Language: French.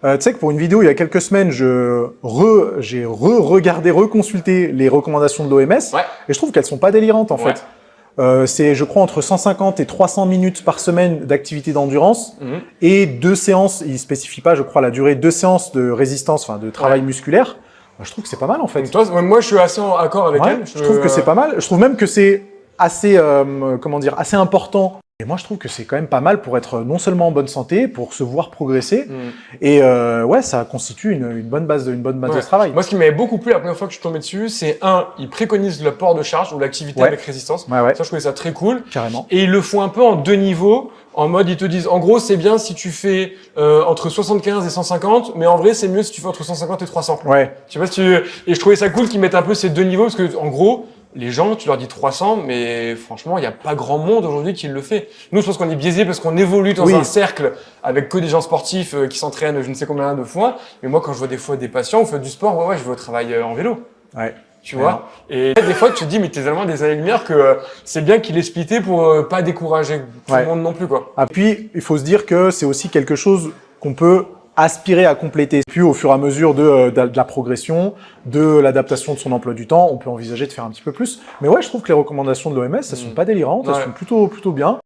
Tu sais que pour une vidéo, il y a quelques semaines, j'ai re-regardé, reconsulté les recommandations de l'OMS et je trouve qu'elles sont pas délirantes en fait. C'est, je crois, entre 150 et 300 minutes par semaine d'activité d'endurance et 2 séances, il spécifie pas, je crois, la durée, 2 séances de résistance, enfin de travail musculaire. Je trouve que c'est pas mal en fait. Donc, toi, moi, je suis assez en accord avec elle. Je trouve que c'est pas mal. Je trouve même que c'est assez, comment dire, assez important. Et moi, je trouve que c'est quand même pas mal pour être non seulement en bonne santé, pour se voir progresser. Et ouais, ça constitue une bonne base de travail. Moi, ce qui m'avait beaucoup plu la première fois que je suis tombé dessus, c'est il préconise le port de charge ou l'activité avec résistance. Ça, je trouvais ça très cool. Carrément. Et ils le font un peu en 2 niveaux. En mode, ils te disent, en gros, c'est bien si tu fais entre 75 et 150, mais en vrai, c'est mieux si tu fais entre 150 et 300. Ouais. Je sais pas si Et je trouvais ça cool qu'ils mettent un peu ces 2 niveaux, parce que en gros, les gens, tu leur dis 300, mais franchement, il n'y a pas grand monde aujourd'hui qui le fait. Nous, je pense qu'on est biaisé parce qu'on évolue dans un cercle avec que des gens sportifs qui s'entraînent je ne sais combien de fois. Mais moi, quand je vois des fois des patients, on fait du sport, je vais au travail en vélo. Ouais. Tu vois. Et des fois, tu te dis, mais t'es tellement des années-lumière que c'est bien qu'il ait splitté pour pas décourager tout le monde non plus, quoi. Ah, puis, il faut se dire que c'est aussi quelque chose qu'on peut aspirer à compléter. Puis au fur et à mesure de la progression, de l'adaptation de son emploi du temps, on peut envisager de faire un petit peu plus. Mais ouais, je trouve que les recommandations de l'OMS, elles sont pas délirantes, elles sont plutôt bien.